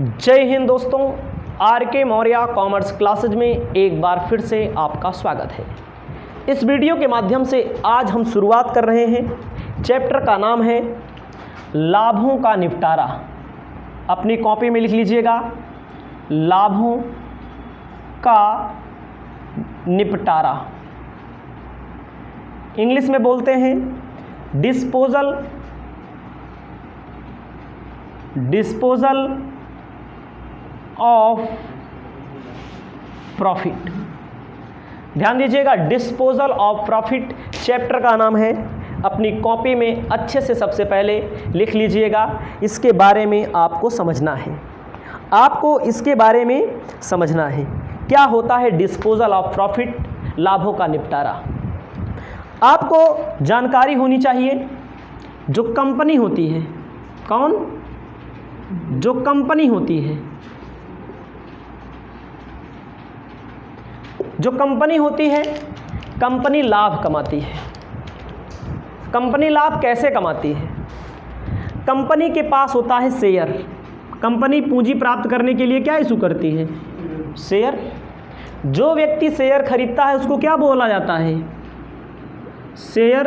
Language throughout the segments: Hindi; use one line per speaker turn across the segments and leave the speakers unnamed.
जय हिंद दोस्तों, आर के मौर्य कॉमर्स क्लासेज में एक बार फिर से आपका स्वागत है। इस वीडियो के माध्यम से आज हम शुरुआत कर रहे हैं। चैप्टर का नाम है लाभों का निपटारा। अपनी कॉपी में लिख लीजिएगा, लाभों का निपटारा। इंग्लिश में बोलते हैं डिस्पोजल ऑफ प्रॉफिट। ध्यान दीजिएगा, डिस्पोजल ऑफ प्रॉफिट चैप्टर का नाम है। अपनी कॉपी में अच्छे से सबसे पहले लिख लीजिएगा। इसके बारे में आपको समझना है, आपको इसके बारे में समझना है क्या होता है डिस्पोजल ऑफ प्रॉफिट, लाभों का निपटारा। आपको जानकारी होनी चाहिए जो कंपनी होती है, कौन? जो कंपनी होती है, जो कंपनी होती है, कंपनी लाभ कमाती है। कंपनी लाभ कैसे कमाती है? कंपनी के पास होता है शेयर। कंपनी पूंजी प्राप्त करने के लिए क्या इशू करती है? शेयर। जो व्यक्ति शेयर खरीदता है उसको क्या बोला जाता है? Share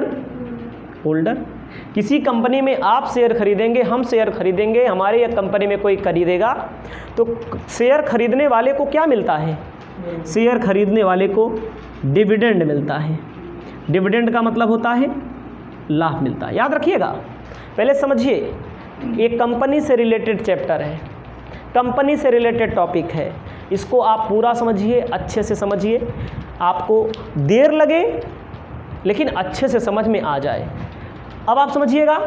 holder. किसी कंपनी में आप शेयर खरीदेंगे, हम शेयर खरीदेंगे, हमारे या कंपनी में कोई खरीदेगा, तो शेयर खरीदने वाले को क्या मिलता है? शेयर खरीदने वाले को डिविडेंड मिलता है। डिविडेंड का मतलब होता है लाभ मिलता है। याद रखिएगा, पहले समझिए, एक कंपनी से रिलेटेड चैप्टर है, कंपनी से रिलेटेड टॉपिक है। इसको आप पूरा समझिए, अच्छे से समझिए। आपको देर लगे लेकिन अच्छे से समझ में आ जाए। अब आप समझिएगा,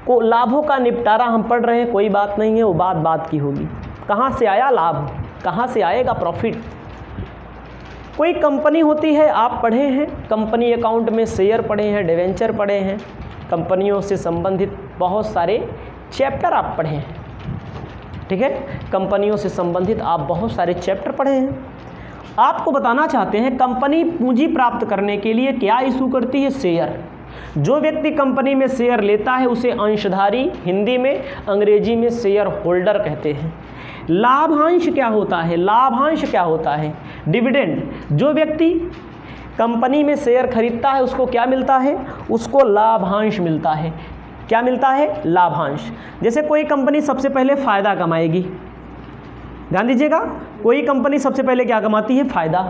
को लाभों का निपटारा हम पढ़ रहे हैं, कोई बात नहीं है, वो बात की होगी। कहाँ से आया लाभ, कहाँ से आएगा प्रॉफिट? कोई कंपनी होती है, आप पढ़े हैं, कंपनी अकाउंट में शेयर पढ़े हैं, डिवेंचर पढ़े हैं, कंपनियों से संबंधित बहुत सारे चैप्टर आप पढ़े हैं। ठीक है, कंपनियों से संबंधित आप बहुत सारे चैप्टर पढ़े हैं। आपको बताना चाहते हैं कंपनी पूंजी प्राप्त करने के लिए क्या इशू करती है? शेयर। जो व्यक्ति कंपनी में शेयर लेता है उसे अंशधारी, हिंदी में, अंग्रेजी में शेयर होल्डर कहते हैं। लाभांश क्या होता है? लाभांश क्या होता है? डिविडेंड। जो व्यक्ति कंपनी में शेयर खरीदता है उसको क्या मिलता है? उसको लाभांश मिलता है। क्या मिलता है? लाभांश। जैसे कोई कंपनी सबसे पहले फ़ायदा कमाएगी, ध्यान दीजिएगा, कोई कंपनी सबसे पहले क्या कमाती है? फ़ायदा।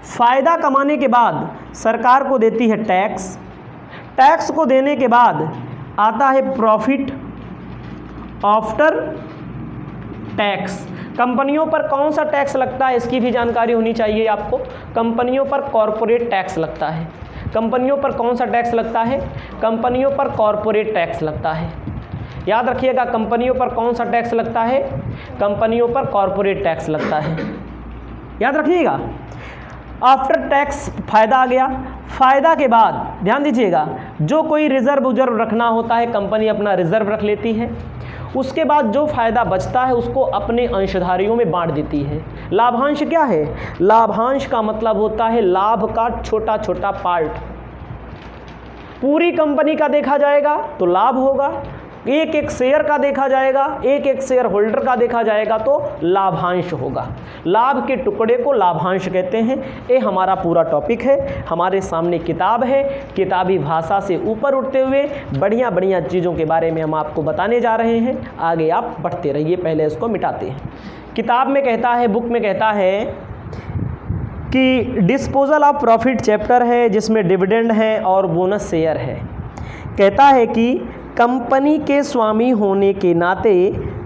फ़ायदा कमाने के बाद सरकार को देती है टैक्स। टैक्स को देने के बाद आता है प्रॉफिट आफ्टर टैक्स। कंपनियों पर कौन सा टैक्स लगता है इसकी भी जानकारी होनी चाहिए आपको। कंपनियों पर कॉरपोरेट टैक्स लगता है। कंपनियों पर कौन सा टैक्स लगता है? कंपनियों पर कॉरपोरेट टैक्स लगता है। याद रखिएगा, कंपनियों पर कौन सा टैक्स लगता है? कंपनियों पर कॉरपोरेट टैक्स लगता है। याद रखिएगा। आफ्टर टैक्स फ़ायदा आ गया। फ़ायदा के बाद ध्यान दीजिएगा, जो कोई रिज़र्व रखना होता है, कंपनी अपना रिज़र्व रख लेती है। उसके बाद जो फ़ायदा बचता है उसको अपने अंशधारियों में बांट देती है। लाभांश क्या है? लाभांश का मतलब होता है लाभ का छोटा छोटा पार्ट। पूरी कंपनी का देखा जाएगा तो लाभ होगा, एक एक शेयर का देखा जाएगा, एक एक शेयर होल्डर का देखा जाएगा तो लाभांश होगा। लाभ के टुकड़े को लाभांश कहते हैं। ये हमारा पूरा टॉपिक है। हमारे सामने किताब है, किताबी भाषा से ऊपर उठते हुए बढ़िया बढ़िया चीज़ों के बारे में हम आपको बताने जा रहे हैं। आगे आप बढ़ते रहिए, पहले इसको मिटाते हैं। किताब में कहता है, बुक में कहता है कि डिस्पोजल ऑफ प्रॉफिट चैप्टर है जिसमें डिविडेंड है और बोनस शेयर है। कहता है कि कंपनी के स्वामी होने के नाते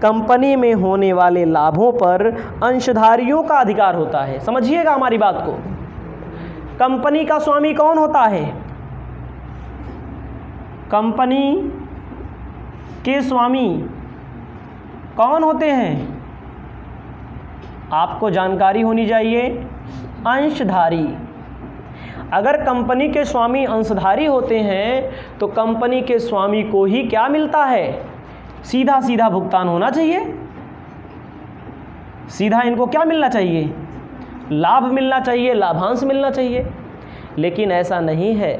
कंपनी में होने वाले लाभों पर अंशधारियों का अधिकार होता है। समझिएगा हमारी बात को। कंपनी का स्वामी कौन होता है? कंपनी के स्वामी कौन होते हैं? आपको जानकारी होनी चाहिए, अंशधारी। अगर कंपनी के स्वामी अंशधारी होते हैं तो कंपनी के स्वामी को ही क्या मिलता है? सीधा सीधा भुगतान होना चाहिए। सीधा इनको क्या मिलना चाहिए? लाभ मिलना चाहिए, लाभांश मिलना चाहिए। लेकिन ऐसा नहीं है।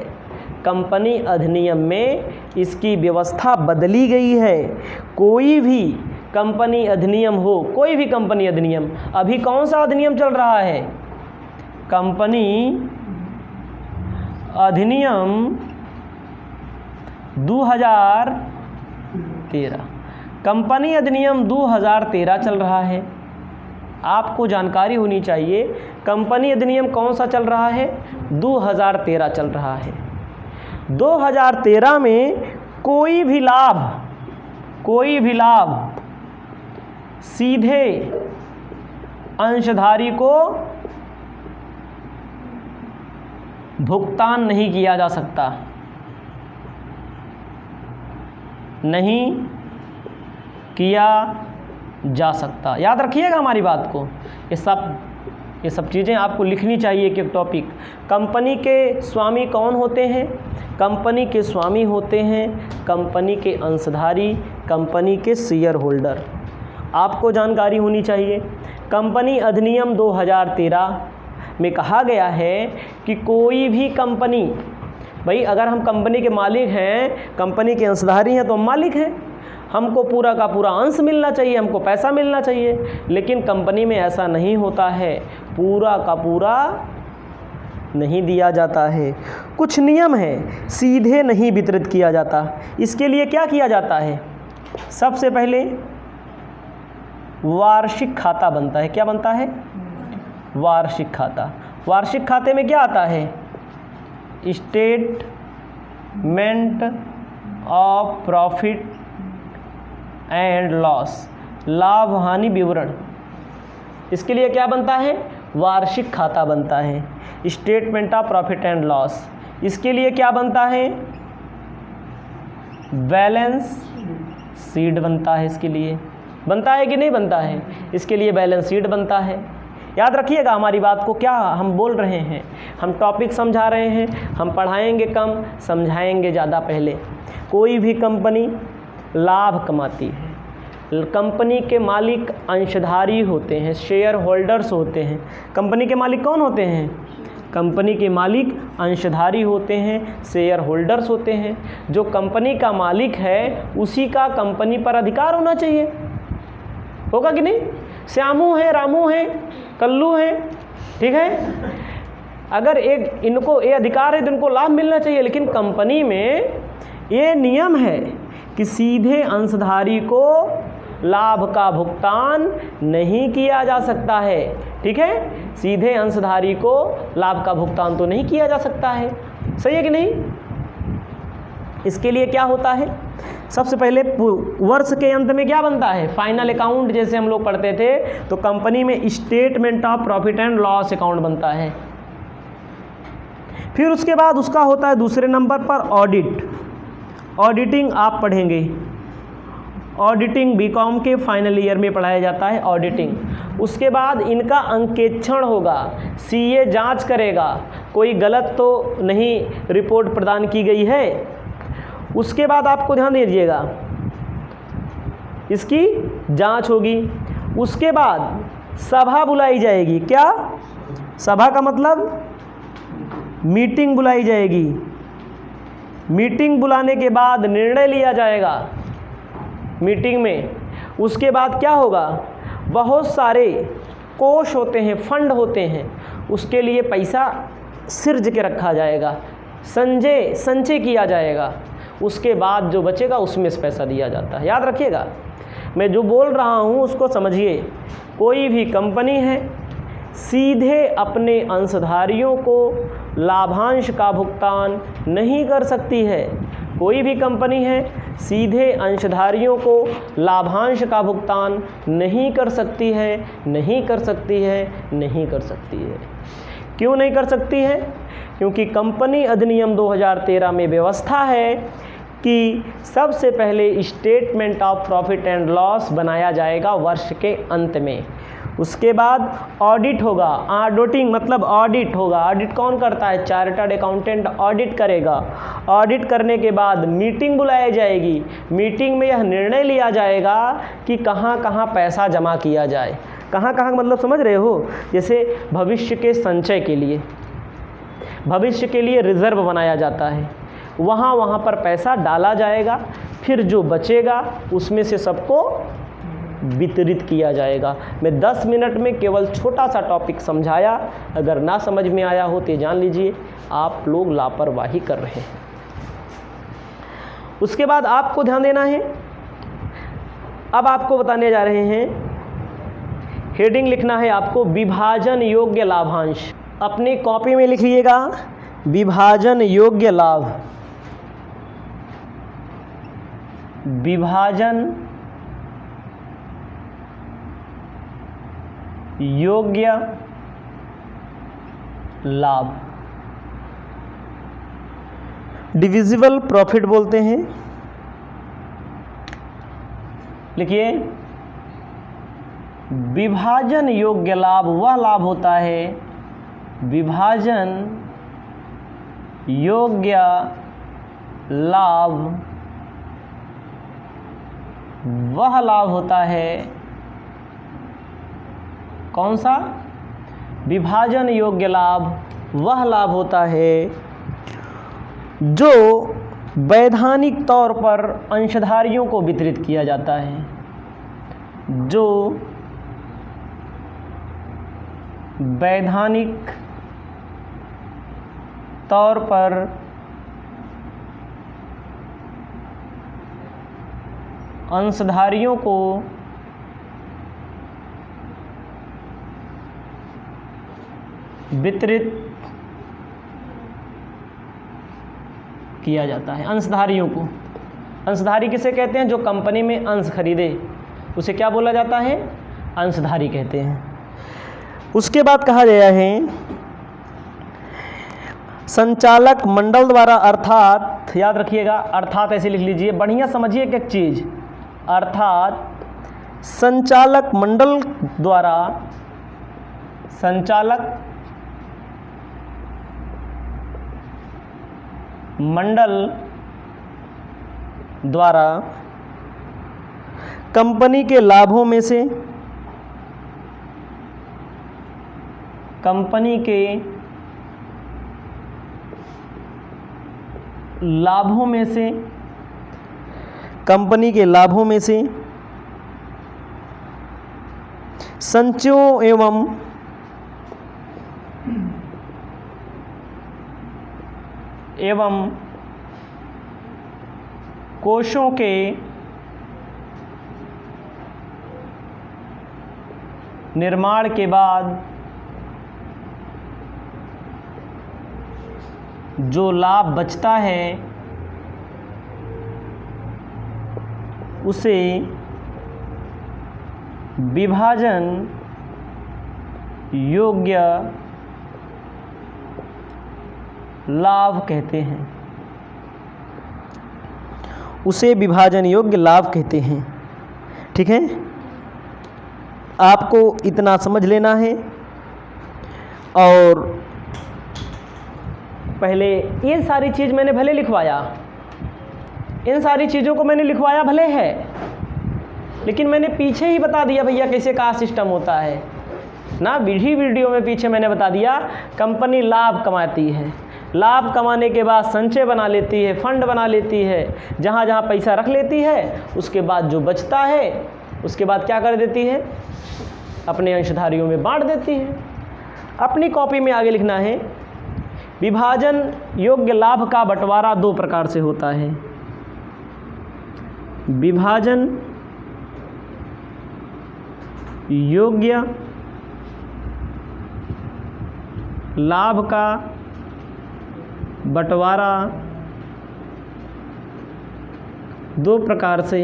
कंपनी अधिनियम में इसकी व्यवस्था बदली गई है। कोई भी कंपनी अधिनियम हो, कोई भी कंपनी अधिनियम। अभी कौन सा अधिनियम चल रहा है? कंपनी अधिनियम 2013। कंपनी अधिनियम 2013 चल रहा है। आपको जानकारी होनी चाहिए कंपनी अधिनियम कौन सा चल रहा है? 2013 चल रहा है। 2013 में कोई भी लाभ सीधे अंशधारी को भुगतान नहीं किया जा सकता, नहीं किया जा सकता। याद रखिएगा हमारी बात को। ये सब चीज़ें आपको लिखनी चाहिए कि टॉपिक। कंपनी के स्वामी कौन होते हैं? कंपनी के स्वामी होते हैं कंपनी के अंशधारी, कंपनी के शेयर होल्डर। आपको जानकारी होनी चाहिए कंपनी अधिनियम 2013 में कहा गया है कि कोई भी कंपनी, भाई अगर हम कंपनी के मालिक हैं, कंपनी के अंशधारी हैं तो हम मालिक हैं, हमको पूरा का पूरा अंश मिलना चाहिए, हमको पैसा मिलना चाहिए। लेकिन कंपनी में ऐसा नहीं होता है, पूरा का पूरा नहीं दिया जाता है। कुछ नियम है, सीधे नहीं वितरित किया जाता। इसके लिए क्या किया जाता है? सबसे पहले वार्षिक खाता बनता है। क्या बनता है? वार्षिक खाता। वार्षिक खाते में क्या आता है? Statement of profit and loss, लाभ हानि विवरण। इसके लिए क्या बनता है? वार्षिक खाता बनता है, statement of profit and loss. इसके लिए क्या बनता है? बैलेंस शीट बनता है। इसके लिए बनता है कि नहीं बनता है? इसके लिए बैलेंस शीट बनता है। याद रखिएगा हमारी बात को, क्या हम बोल रहे हैं, हम टॉपिक समझा रहे हैं, हम पढ़ाएंगे कम, समझाएंगे ज़्यादा। पहले कोई भी कंपनी लाभ कमाती है, कंपनी के मालिक अंशधारी होते हैं, शेयर होल्डर्स होते हैं। कंपनी के मालिक कौन होते हैं? कंपनी के मालिक अंशधारी होते हैं, शेयर होल्डर्स होते हैं। जो कंपनी का मालिक है उसी का कंपनी पर अधिकार होना चाहिए। होगा कि नहीं? श्यामू है, रामू है, कल्लू है, ठीक है। अगर इनको ये अधिकार है तो इनको लाभ मिलना चाहिए। लेकिन कंपनी में ये नियम है कि सीधे अंशधारी को लाभ का भुगतान नहीं किया जा सकता है, ठीक है। सीधे अंशधारी को लाभ का भुगतान तो नहीं किया जा सकता है, सही है कि नहीं। इसके लिए क्या होता है? सबसे पहले वर्ष के अंत में क्या बनता है? Final account. जैसे हम लोग पढ़ते थे तो कंपनी में statement of profit and loss account बनता है। फिर उसके बाद उसका होता है दूसरे नंबर पर ऑडिट। ऑडिटिंग आप पढ़ेंगे, ऑडिटिंग बीकॉम के फाइनल ईयर में पढ़ाया जाता है ऑडिटिंग। उसके बाद इनका अंकेक्षण होगा, सीए जांच करेगा कोई गलत तो नहीं रिपोर्ट प्रदान की गई है। उसके बाद आपको ध्यान दीजिएगा इसकी जांच होगी। उसके बाद सभा बुलाई जाएगी। क्या सभा का मतलब? मीटिंग बुलाई जाएगी। मीटिंग बुलाने के बाद निर्णय लिया जाएगा मीटिंग में। उसके बाद क्या होगा? बहुत सारे कोष होते हैं, फंड होते हैं, उसके लिए पैसा सृज के रखा जाएगा, संचय किया जाएगा। उसके बाद जो बचेगा उसमें से पैसा दिया जाता है। याद रखिएगा, मैं जो बोल रहा हूँ उसको समझिए। कोई भी कंपनी है सीधे अपने अंशधारियों को लाभांश का भुगतान नहीं कर सकती है। कोई भी कंपनी है सीधे अंशधारियों को लाभांश का भुगतान नहीं कर सकती है, नहीं कर सकती है, नहीं कर सकती है। क्यों नहीं कर सकती है? क्योंकि कंपनी अधिनियम 2013 में व्यवस्था है कि सबसे पहले statement of profit and loss बनाया जाएगा वर्ष के अंत में। उसके बाद ऑडिट होगा, ऑडिटिंग मतलब ऑडिट होगा। ऑडिट कौन करता है? चार्टर्ड अकाउंटेंट ऑडिट करेगा। ऑडिट करने के बाद मीटिंग बुलाई जाएगी। मीटिंग में यह निर्णय लिया जाएगा कि कहाँ कहाँ पैसा जमा किया जाए। कहाँ कहाँ मतलब समझ रहे हो? जैसे भविष्य के संचय के लिए, भविष्य के लिए रिजर्व बनाया जाता है, वहाँ पर पैसा डाला जाएगा। फिर जो बचेगा उसमें से सबको वितरित किया जाएगा। मैं 10 मिनट में केवल छोटा सा टॉपिक समझाया, अगर ना समझ में आया हो तो जान लीजिए आप लोग लापरवाही कर रहे हैं। उसके बाद आपको ध्यान देना है, अब आपको बताने जा रहे हैं, हेडिंग लिखना है आपको विभाजन योग्य लाभांश। अपनी कॉपी में लिखिएगा विभाजन योग्य लाभ, विभाजन योग्य लाभ, डिविजिबल प्रॉफिट बोलते हैं। लिखिए विभाजन योग्य लाभ वह लाभ होता है, विभाजन योग्य लाभ वह लाभ होता है, कौन सा? विभाजन योग्य लाभ वह लाभ होता है जो वैधानिक तौर पर अंशधारियों को वितरित किया जाता है, जो वैधानिक तौर पर अंशधारियों को वितरित किया जाता है। अंशधारियों को, अंशधारी किसे कहते हैं? जो कंपनी में अंश खरीदे उसे क्या बोला जाता है? अंशधारी कहते हैं। उसके बाद कहा गया है संचालक मंडल द्वारा, अर्थात याद रखिएगा, अर्थात ऐसे लिख लीजिए, बढ़िया समझिए एक चीज, अर्थात संचालक मंडल द्वारा, संचालक मंडल द्वारा कंपनी के लाभों में से, कंपनी के लाभों में से, कंपनी के लाभों में से संचयों एवं कोषों के निर्माण के बाद जो लाभ बचता है उसे विभाजन योग्य लाभ कहते हैं, उसे विभाजन योग्य लाभ कहते हैं। ठीक है, आपको इतना समझ लेना है। और पहले ये सारी चीज़ मैंने भले लिखवाया, इन सारी चीज़ों को मैंने लिखवाया भले है, लेकिन मैंने पीछे ही बता दिया भैया कैसे का सिस्टम होता है ना। वीडियो में पीछे मैंने बता दिया कंपनी लाभ कमाती है, लाभ कमाने के बाद संचय बना लेती है, फंड बना लेती है, जहाँ जहाँ पैसा रख लेती है, उसके बाद जो बचता है उसके बाद क्या कर देती है? अपने अंशधारियों में बांट देती है। अपनी कॉपी में आगे लिखना है विभाजन योग्य लाभ का बंटवारा दो प्रकार से होता है। विभाजन योग्य लाभ का बंटवारा दो प्रकार से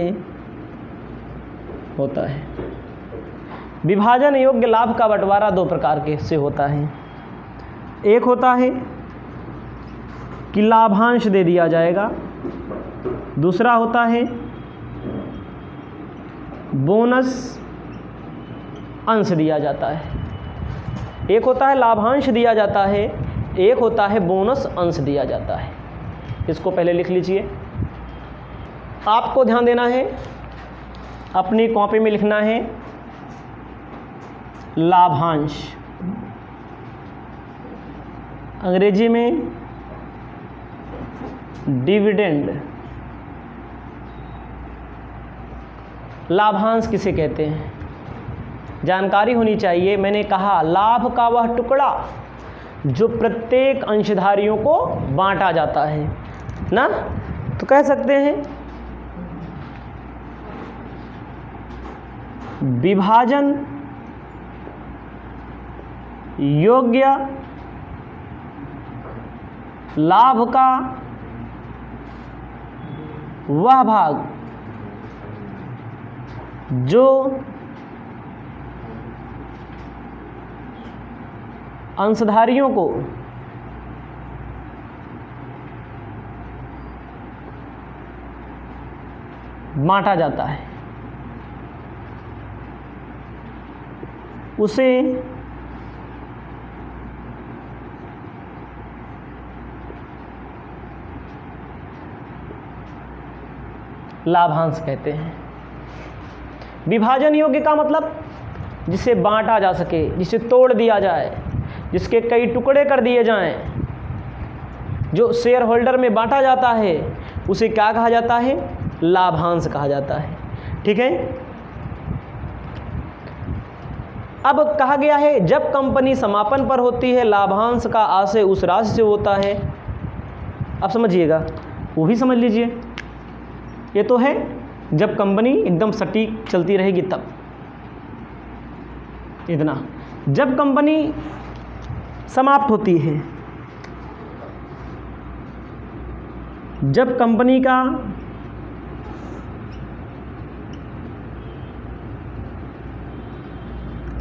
होता है। विभाजन योग्य लाभ का बंटवारा दो प्रकार के से होता है। एक होता है कि लाभांश दे दिया जाएगा, दूसरा होता है बोनस अंश दिया जाता है। एक होता है लाभांश दिया जाता है, एक होता है बोनस अंश दिया जाता है। इसको पहले लिख लीजिए। आपको ध्यान देना है, अपनी कॉपी में लिखना है लाभांश, अंग्रेजी में डिविडेंड, लाभांश किसे कहते हैं? जानकारी होनी चाहिए। मैंने कहा लाभ का वह टुकड़ा जो प्रत्येक अंशधारियों को बांटा जाता है ना, तो कह सकते हैं विभाजन योग्य लाभ का वह भाग जो अंशधारियों को बांटा जाता है उसे लाभांश कहते हैं। विभाजन योग्य का मतलब जिसे बांटा जा सके, जिसे तोड़ दिया जाए, जिसके कई टुकड़े कर दिए जाएं, जो शेयर होल्डर में बांटा जाता है उसे क्या कहा जाता है? लाभांश कहा जाता है। ठीक है। अब कहा गया है जब कंपनी समापन पर होती है लाभांश का आशय उस राशि से होता है। अब समझिएगा, वो भी समझ लीजिए। ये तो है जब कंपनी एकदम सटीक चलती रहेगी तब, इतना। जब कंपनी समाप्त होती है, जब कंपनी का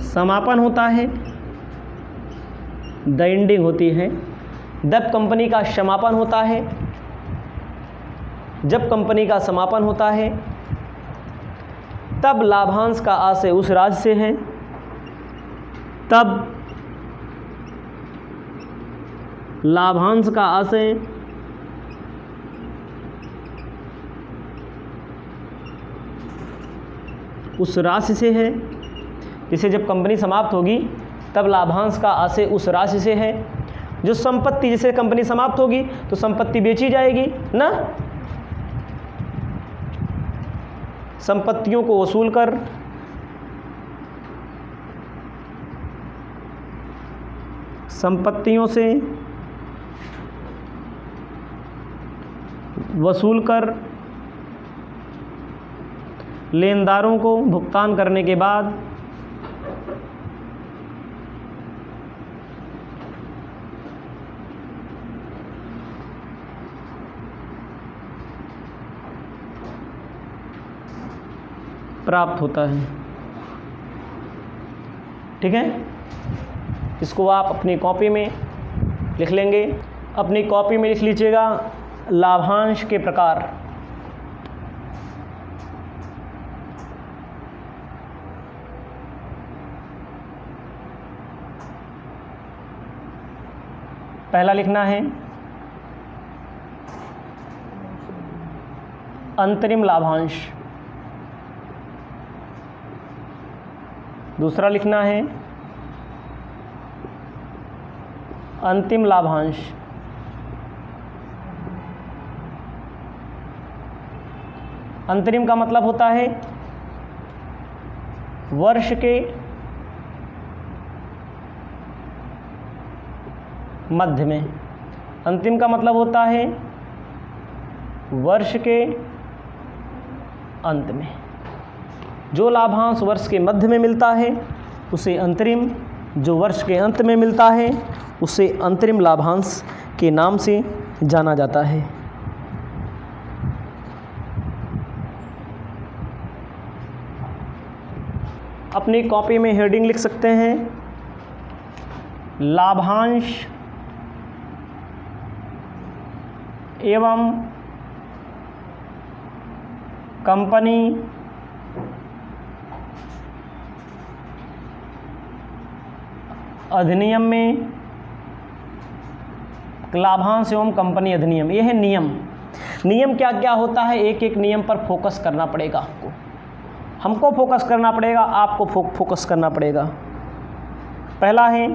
समापन होता है, द एंडिंग होती है, जब कंपनी का समापन होता है, जब कंपनी का समापन होता है तब लाभांश का आशय उस राशि से है, तब लाभांश का आशय उस राशि से है। जैसे जब कंपनी समाप्त होगी तब लाभांश का आशय उस राशि से है। जो संपत्ति, जैसे कंपनी समाप्त होगी तो संपत्ति बेची जाएगी ना, संपत्तियों को वसूल कर संपत्तियों से वसूल कर लेनदारों को भुगतान करने के बाद प्राप्त होता है। ठीक है, इसको आप अपनी कॉपी में लिख लेंगे। अपनी कॉपी में लिख लीजिएगा लाभांश के प्रकार। पहला लिखना है अंतरिम लाभांश, दूसरा लिखना है अंतिम लाभांश, अंतरिम का मतलब होता है वर्ष के मध्य में, अंतिम का मतलब होता है वर्ष के अंत में। जो लाभांश वर्ष के मध्य में मिलता है उसे अंतरिम, जो वर्ष के अंत में मिलता है उसे अंतरिम लाभांश के नाम से जाना जाता है। अपनी कॉपी में हेडिंग लिख सकते हैं लाभांश एवं कंपनी अधिनियम में, लाभांश एवं कंपनी अधिनियम, यह है नियम। नियम क्या क्या होता है, एक एक नियम पर फोकस करना पड़ेगा आपको, हमको फोकस करना पड़ेगा, आपको फोकस करना पड़ेगा। पहला है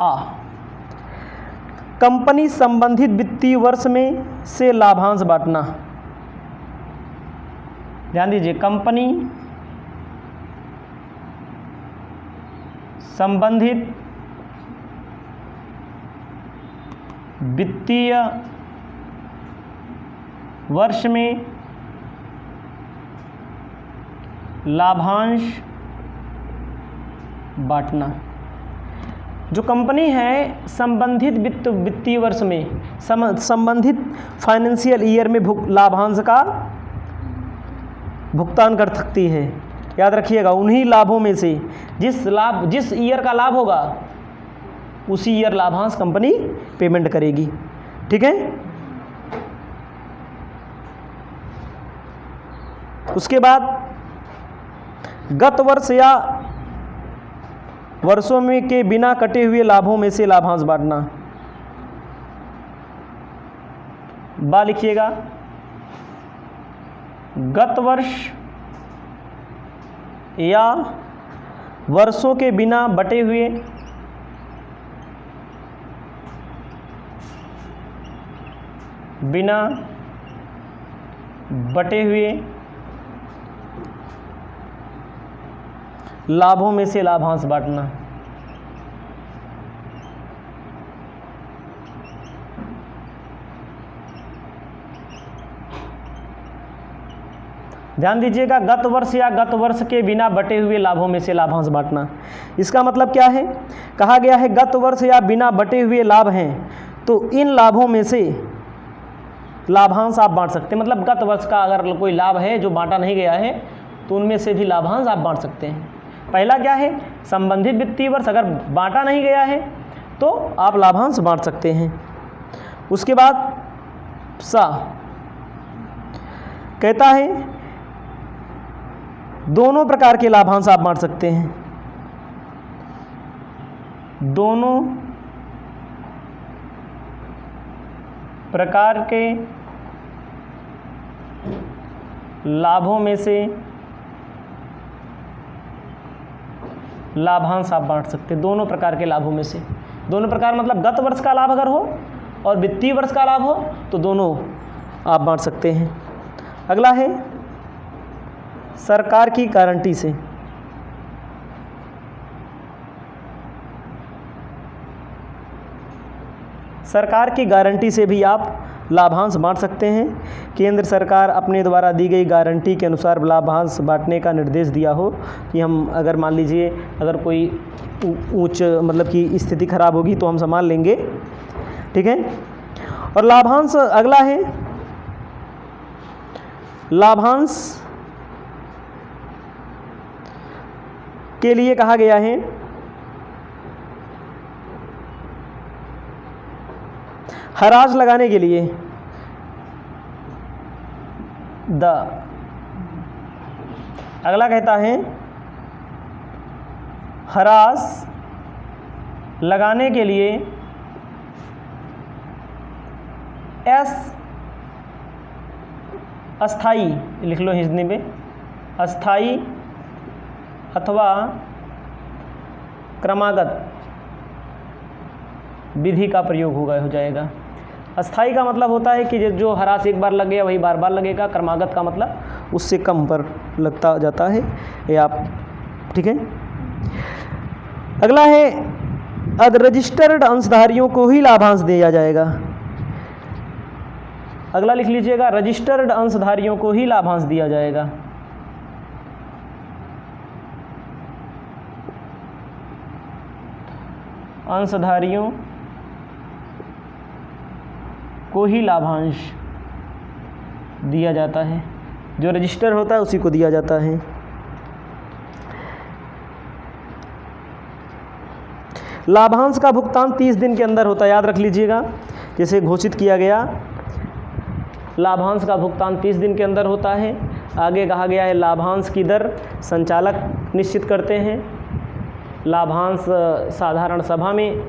आ, कंपनी संबंधित वित्तीय वर्ष में से लाभांश बांटना। ध्यान दीजिए, कंपनी संबंधित वित्तीय वर्ष में लाभांश बांटना। जो कंपनी है संबंधित वित्तीय वर्ष में संबंधित फाइनेंशियल ईयर में लाभांश का भुगतान कर सकती है। याद रखिएगा, उन्हीं लाभों में से जिस ईयर का लाभ होगा उसी ईयर लाभांश कंपनी पेमेंट करेगी। ठीक है। उसके बाद गत वर्ष या वर्षों में के बिना कटे हुए लाभों में से लाभांश बांटना। बा लिखिएगा, गत वर्ष या वर्षों के बिना बटे हुए लाभों में से लाभांश बांटना। ध्यान दीजिएगा, गत वर्ष या गत वर्ष के बिना बटे हुए लाभों में से लाभांश बांटना। इसका मतलब क्या है? कहा गया है गत वर्ष या बिना बटे हुए लाभ हैं तो इन लाभों में से लाभांश आप बांट सकते हैं। मतलब गत वर्ष का अगर कोई लाभ है जो बांटा नहीं गया है तो उनमें से भी लाभांश आप बांट सकते हैं। पहला क्या है? संबंधित वित्तीय वर्ष अगर बांटा नहीं गया है तो आप लाभांश बांट सकते हैं। उसके बाद सा कहता है दोनों प्रकार के लाभांश आप बांट सकते हैं। दोनों प्रकार के लाभों में से लाभांश आप बांट सकते हैं। दोनों प्रकार के लाभों में से, दोनों प्रकार मतलब गत वर्ष का लाभ अगर हो और वित्तीय वर्ष का लाभ हो तो दोनों आप बांट सकते हैं। अगला है सरकार की गारंटी से। सरकार की गारंटी से भी आप लाभांश बांट सकते हैं। केंद्र सरकार अपने द्वारा दी गई गारंटी के अनुसार लाभांश बांटने का निर्देश दिया हो कि हम अगर मान लीजिए अगर कोई उच्च मतलब की स्थिति खराब होगी तो हम संभाल लेंगे। ठीक है। और लाभांश अगला है लाभांश के लिए कहा गया है हराज लगाने के लिए अगला कहता है हराज लगाने के लिए एस अस्थाई लिख लो हिंदी में, अस्थाई अथवा क्रमागत विधि का प्रयोग हो जाएगा। अस्थाई का मतलब होता है कि जो हरास एक बार लग गया वही बार बार लगेगा। क्रमागत का मतलब उससे कम पर लगता जाता है ये आप। ठीक है। अगला है रजिस्टर्ड अंशधारियों को ही लाभांश दिया जाएगा। अगला लिख लीजिएगा, रजिस्टर्ड अंशधारियों को ही लाभांश दिया जाएगा। अंशधारियों को ही लाभांश दिया जाता है। जो रजिस्टर होता है उसी को दिया जाता है। लाभांश का भुगतान 30 दिन के अंदर होता है। याद रख लीजिएगा, जैसे घोषित किया गया लाभांश का भुगतान 30 दिन के अंदर होता है। आगे कहा गया है लाभांश की दर संचालक निश्चित करते हैं। लाभांश साधारण सभा में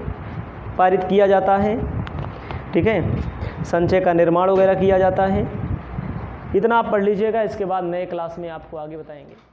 पारित किया जाता है। ठीक है। संचय का निर्माण वगैरह किया जाता है। इतना आप पढ़ लीजिएगा, इसके बाद नए क्लास में आपको आगे बताएंगे।